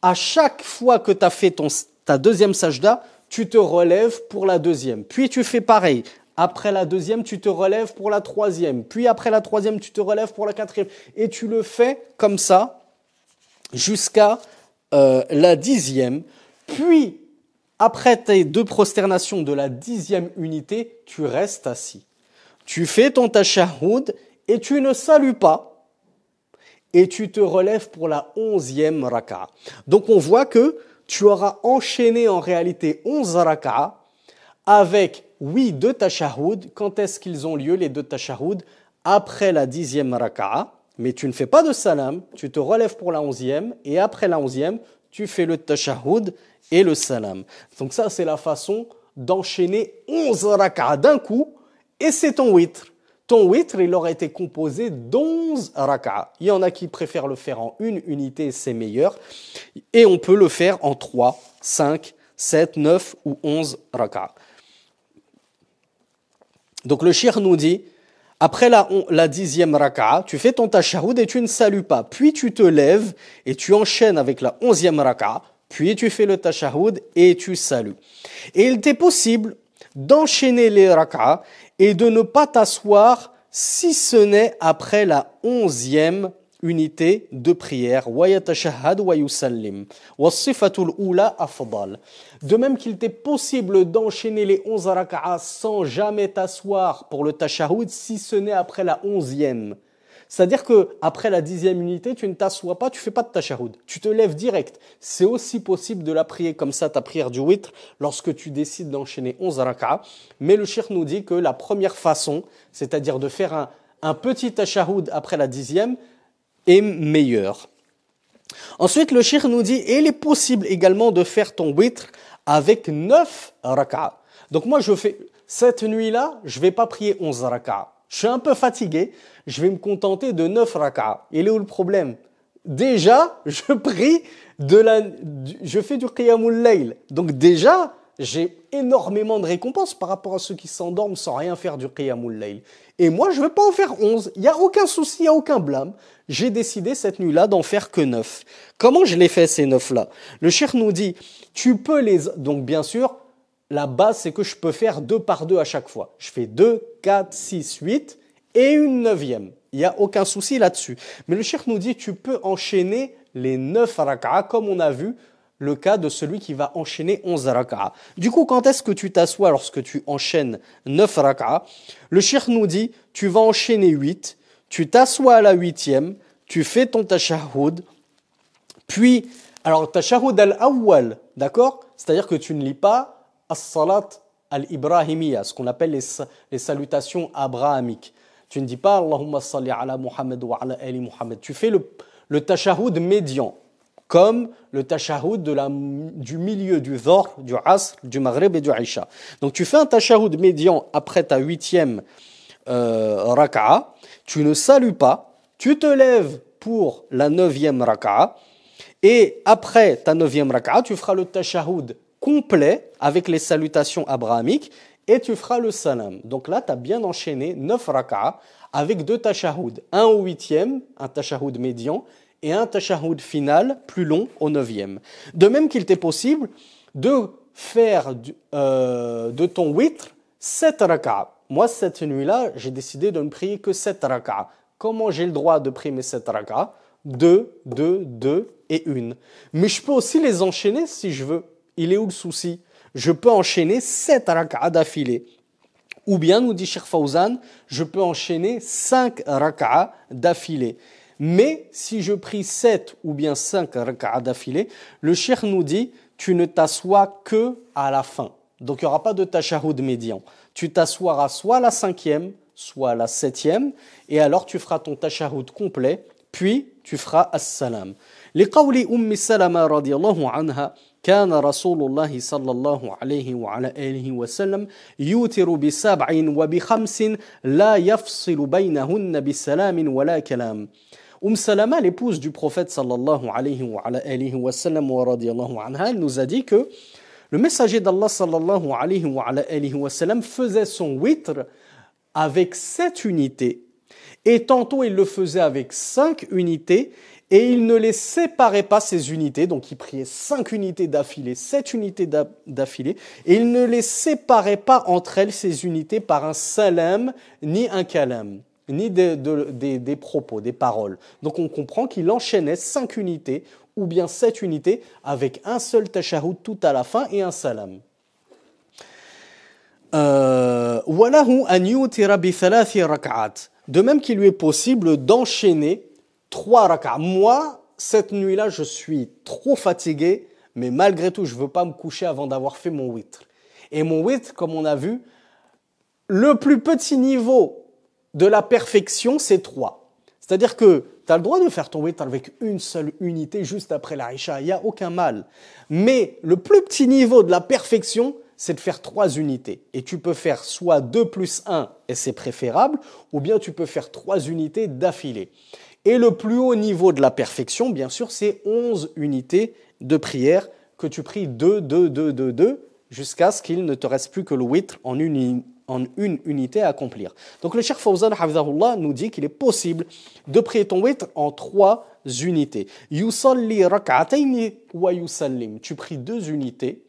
À chaque fois que tu as fait ta deuxième sajda, tu te relèves pour la deuxième. Puis tu fais pareil. Après la deuxième, tu te relèves pour la troisième. Puis après la troisième, tu te relèves pour la quatrième. Et tu le fais comme ça jusqu'à la 10e. Puis, après tes 2 prosternations de la 10e unité, tu restes assis. Tu fais ton tashahhud et tu ne salues pas. Et tu te relèves pour la 11e raka'a. Donc on voit que tu auras enchaîné en réalité 11 raka'a avec, oui, 2 tashahhud. Quand est-ce qu'ils ont lieu, les 2 tashahhud? Après la 10e raka'a. Mais tu ne fais pas de salam, tu te relèves pour la 11e. Et après la 11e, tu fais le tashahhud et le salam. Donc ça, c'est la façon d'enchaîner 11 raka'a d'un coup, et c'est ton witr. Ton witr, il aurait été composé d'11 raka'a. Il y en a qui préfèrent le faire en une unité, c'est meilleur. Et on peut le faire en 3, 5, 7, 9 ou 11 raka'a. Donc le cheikh nous dit, après la 10e raka'a, tu fais ton tashahhud et tu ne salues pas. Puis tu te lèves et tu enchaînes avec la 11e raka'a. Puis tu fais le tashahhud et tu salues. Et il t'est possible d'enchaîner les raka'a et de ne pas t'asseoir si ce n'est après la 11e unité de prière. Wa yatashahhad wa yusallim. Wa sifatul ula afdal. De même qu'il t'est possible d'enchaîner les 11 raka'a sans jamais t'asseoir pour le tashahhud si ce n'est après la 11e. C'est-à-dire que après la 10e unité, tu ne t'assois pas, tu fais pas de tashahhud. Tu te lèves direct. C'est aussi possible de la prier comme ça, ta prière du witr, lorsque tu décides d'enchaîner 11 raka'a. Mais le cheikh nous dit que la première façon, c'est-à-dire de faire un petit tashahhud après la 10e, est meilleure. Ensuite, le cheikh nous dit, et il est possible également de faire ton witr avec 9 raka'a. Donc moi, cette nuit-là, je vais pas prier 11 raka'a. Je suis un peu fatigué, je vais me contenter de 9 raka'a. Il est où le problème? Déjà, je fais du qiyamul layl. Donc déjà, j'ai énormément de récompenses par rapport à ceux qui s'endorment sans rien faire du qiyamul layl. Et moi, je ne vais pas en faire 11. Il n'y a aucun souci, il n'y a aucun blâme. J'ai décidé cette nuit-là d'en faire que 9. Comment je les fais ces 9-là? Le cheikh nous dit, donc bien sûr, la base, c'est que je peux faire 2 par 2 à chaque fois. Je fais 2, 4, 6, 8 et une 9e. Il n'y a aucun souci là-dessus. Mais le cheikh nous dit, tu peux enchaîner les 9 raka'a comme on a vu le cas de celui qui va enchaîner 11 raka'a. Du coup, quand est-ce que tu t'assois lorsque tu enchaînes 9 raka'a? Le cheikh nous dit, tu vas enchaîner 8, tu t'assois à la 8e, tu fais ton tashahhud, puis, alors tashahhud al-awwal, d'accord? C'est-à-dire que tu ne lis pas as-salat al-ibrahimiyya, ce qu'on appelle les salutations abrahamiques. Tu ne dis pas Allahumma salli ala Muhammad wa ala ali Muhammad. Tu fais le tashahhud médian, comme le tashahhud du milieu du Dhuhr, du Asr, du Maghrib et du Isha. Donc tu fais un tashahhud médian après ta 8e raka'a, tu ne salues pas, tu te lèves pour la 9e raka'a, et après ta 9e raka'a, tu feras le tashahhud complet avec les salutations abrahamiques et tu feras le salam. Donc là, tu as bien enchaîné 9 raka'a avec 2 tashahhud. Un au 8e, un tashahhud médian, et un tashahhud final plus long au 9e. De même qu'il t'est possible de faire de ton witr 7 raka'a. Moi, cette nuit-là, j'ai décidé de ne prier que 7 raka'a. Comment j'ai le droit de prier mes 7 raka'a? 2, 2, 2 et 1. Mais je peux aussi les enchaîner si je veux. Il est où le souci? Je peux enchaîner 7 raka'a d'affilée. Ou bien, nous dit Cheikh Fawzan, je peux enchaîner 5 raka'a d'affilée. Mais si je prie 7 ou bien 5 raka'a d'affilée, le cheikh nous dit, tu ne t'assois que à la fin. Donc, il n'y aura pas de tashahhud médian. Tu t'assoiras soit à la 5e, soit à la 7e, et alors tu feras ton tashahhud complet, puis tu feras as-salam. لقول أم سلمة رضي الله عنها كان رسول الله صلى الله عليه وعلى آله وسلم يوتر ب7 وب5 لا يفصل بينهن بسلام ولا كلام. Salama, l'épouse du prophète sallallahu alayhi wa alihi wa sallam wa radiyallahu anha, elle nous a dit que le messager d'Allah sallallahu alayhi wa alihi wa sallam faisait son witr avec 7 unités et tantôt il le faisait avec 5 unités et il ne les séparait pas ces unités, donc il priait 5 unités d'affilée, 7 unités d'affilée et il ne les séparait pas entre elles ces unités par un salam ni un kalam, ni des propos, des paroles. Donc on comprend qu'il enchaînait 5 unités ou bien 7 unités avec un seul tashahhud tout à la fin et un salam. De même qu'il lui est possible d'enchaîner 3 raka'a. Moi, cette nuit-là, je suis trop fatigué, mais malgré tout, je ne veux pas me coucher avant d'avoir fait mon witr. Et mon witr, comme on a vu, le plus petit niveau de la perfection, c'est 3. C'est-à-dire que tu as le droit de faire ton witr avec une seule unité juste après la Isha, il n'y a aucun mal. Mais le plus petit niveau de la perfection, c'est de faire 3 unités. Et tu peux faire soit 2 plus 1, et c'est préférable, ou bien tu peux faire 3 unités d'affilée. Et le plus haut niveau de la perfection, bien sûr, c'est 11 unités de prière que tu pries 2, 2, 2, 2, 2, jusqu'à ce qu'il ne te reste plus que le witr en une en une unité à accomplir. Donc le Cheikh Fawzan hafidhahullah nous dit qu'il est possible de prier ton witr en 3 unités. Yusalli rak'atayn wa yusallim. Tu pries 2 unités.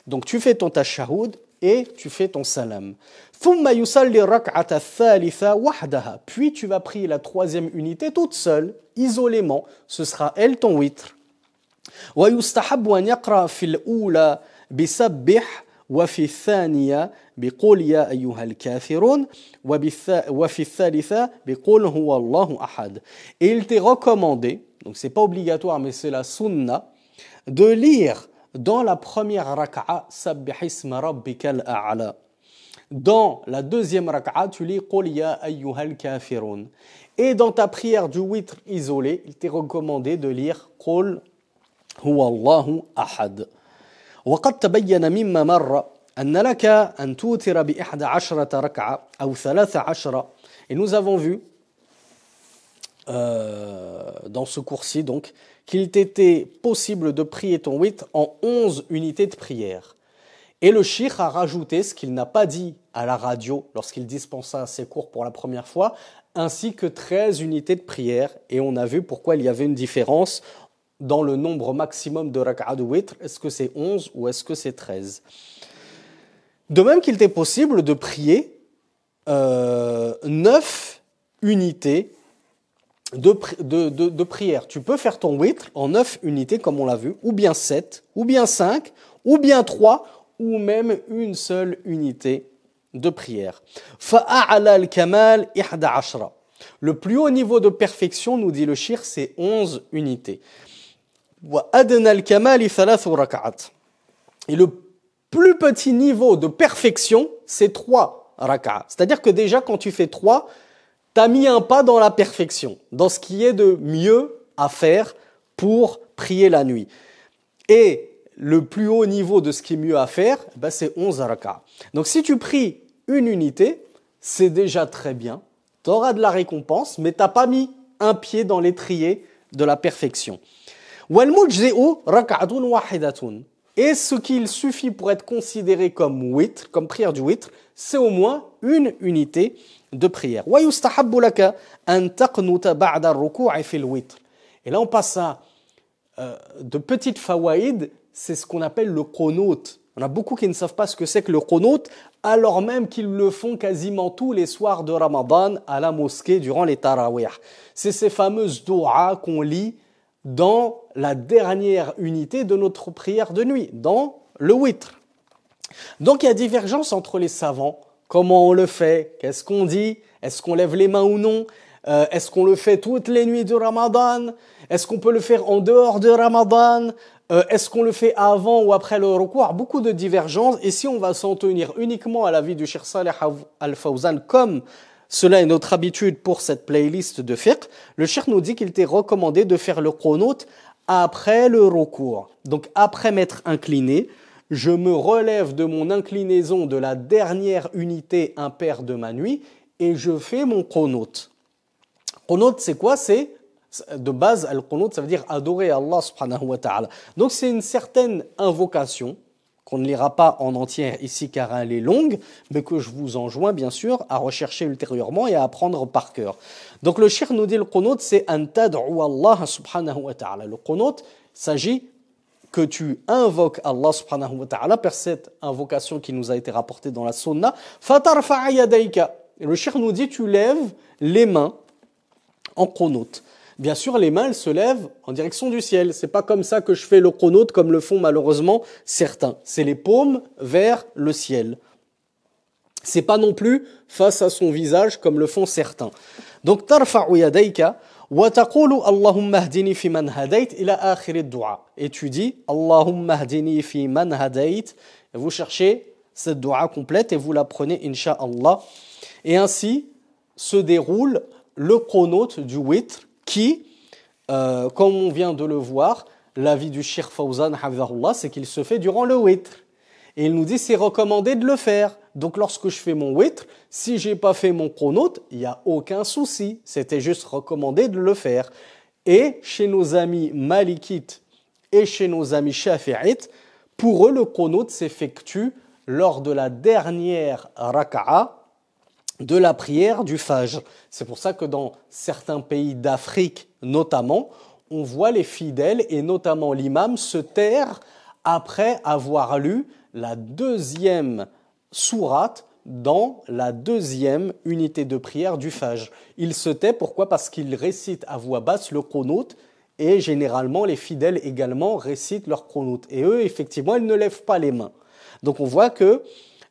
Donc tu fais ton tashahhud et tu fais ton salam. Thumma yusalli rak'ata thalitha wahdaha. Puis tu vas prier la 3e unité toute seule, isolément. Ce sera elle ton witr. Wa yustahabbu an yaqra fil ula bisabbih wa fi thaniya biqul ya ayyuhal kafirun wa fi thalitha biqul huwa Allahu ahad. Et il t'est recommandé, donc c'est pas obligatoire mais c'est la sunna, de lire dans la première raka'a Sabbih isma rabbikal a'la. Dans la 2e raka'a, tu lis Qul ya ayyuhal kafirun. Et dans ta prière du witr isolé, il t'est recommandé de lire Qul huwa Allahu ahad. وقد تبين مما مر أن لك أن توتر ب11 ركعة أو 13. Et nous avons vu dans ce cours-ci donc qu'il t'était possible de prier ton witr en 11 unités de prière. Et le cheikh a rajouté ce qu'il n'a pas dit à la radio lorsqu'il dispensa ses cours pour la première fois, ainsi que 13 unités de prière. Et on a vu pourquoi il y avait une différence dans le nombre maximum de rak'a de witr. Est-ce que c'est 11 ou est-ce que c'est 13? De même qu'il t'est possible de prier 9 unités de prière. Tu peux faire ton witr en 9 unités comme on l'a vu, ou bien 7, ou bien 5, ou bien 3, ou même une seule unité de prière. Fa'a'ala al-kamal 11. Le plus haut niveau de perfection, nous dit le cheikh, c'est 11 unités. Wa adna al-kamal 3 rak'at. Et le plus petit niveau de perfection, c'est 3 rak'at. C'est-à-dire que déjà quand tu fais 3, tu as mis un pas dans la perfection, dans ce qui est de mieux à faire pour prier la nuit. Et le plus haut niveau de ce qui est mieux à faire, c'est 11 rak'at. Donc si tu pries une unité, c'est déjà très bien. Tu auras de la récompense, mais tu n'as pas mis un pied dans l'étrier de la perfection. وَالْمُجْزِئُ رَكْعَةٌ وَاحِدَةٌ. Et ce qu'il suffit pour être considéré comme witr, comme prière du witr, c'est au moins une unité de prière. وَيُسْتَحَبُّ لَكَ أَن تَقْنُتَ بَعْدَ الرُّكُوعِ فِي الْوِتْرِ. Et là on passe à de petites fawaïd, c'est ce qu'on appelle le qunut. On a beaucoup qui ne savent pas ce que c'est que le qunut, alors même qu'ils le font quasiment tous les soirs de Ramadan à la mosquée durant les tarawih. C'est ces fameuses du'as qu'on lit dans la dernière unité de notre prière de nuit, dans le witr. Donc il y a divergence entre les savants. Comment on le fait? Qu'est-ce qu'on dit? Est-ce qu'on lève les mains ou non? Est-ce qu'on le fait toutes les nuits de Ramadan? Est-ce qu'on peut le faire en dehors de Ramadan? Est-ce qu'on le fait avant ou après le recours? Beaucoup de divergences. Et si on va s'en tenir uniquement à l'avis du Cheikh Saleh Al-Fawzan, comme cela est notre habitude pour cette playlist de fiqh, le Cheikh nous dit qu'il t'est recommandé de faire le qunut après le recours. Donc après m'être incliné, je me relève de mon inclinaison de la dernière unité impaire de ma nuit et je fais mon qunut. Qunut, c'est quoi? C'est de base, al-qunut, ça veut dire adorer Allah subhanahu wa ta'ala. Donc c'est une certaine invocation qu'on ne lira pas en entière ici car elle est longue, mais que je vous enjoins bien sûr à rechercher ultérieurement et à apprendre par cœur. Donc le cheikh nous dit le qunut, c'est an tad'u Allah subhanahu wa ta'ala. Le qunut, il s'agit que tu invoques Allah subhanahu wa ta'ala par cette invocation qui nous a été rapportée dans la sunna. Fatarfa'a yadayka. Et le cheikh nous dit tu lèves les mains en qunut. Bien sûr, les mains, elles se lèvent en direction du ciel. C'est pas comme ça que je fais le qunut, comme le font malheureusement certains. C'est les paumes vers le ciel. C'est pas non plus face à son visage, comme le font certains. Donc, tarfa'u yadayka wa taqulu Allahumma hdini fi man hadayt ila akhir ad-du'a. Et tu dis Allahumma hdini fi man hadayt. Et vous cherchez cette dua complète et vous la prenez, incha'Allah. Et ainsi se déroule le qunut du witr, qui, comme on vient de le voir, l'avis du Cheikh Fawzan, hafidhahullah, c'est qu'il se fait durant le witr. Et il nous dit c'est recommandé de le faire. Donc lorsque je fais mon witr, si j'ai pas fait mon qunut, il n'y a aucun souci. C'était juste recommandé de le faire. Et chez nos amis malikites et chez nos amis shafi'ites, pour eux le qunut s'effectue lors de la dernière raka'a de la prière du Fajr. C'est pour ça que dans certains pays d'Afrique notamment, on voit les fidèles et notamment l'imam se taire après avoir lu la deuxième sourate dans la deuxième unité de prière du Fajr. Il se tait, pourquoi? Parce qu'il récite à voix basse le qunut et généralement les fidèles également récitent leur qunut. Et eux, effectivement, ils ne lèvent pas les mains. Donc on voit que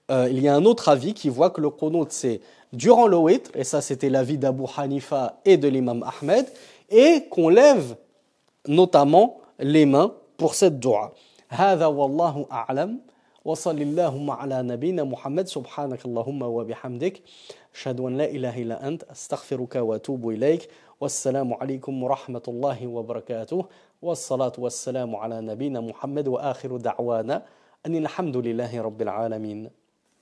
il y a un autre avis qui voit que le qunut c'est durant le witr, et ça c'était l'avis d'Abu Hanifa et de l'imam Ahmed, et qu'on lève notamment les mains pour cette dua. هذا والله أعلم وصل اللهم على نبينا محمد سبحانك اللهم وبحمدك أشهد أن لا إله إلا أنت أستغفرك وأتوب إليك والسلام عليكم ورحمة الله وبركاته والصلاة والسلام على نبينا محمد وآخر دعوانا أن الحمد لله رب العالمين.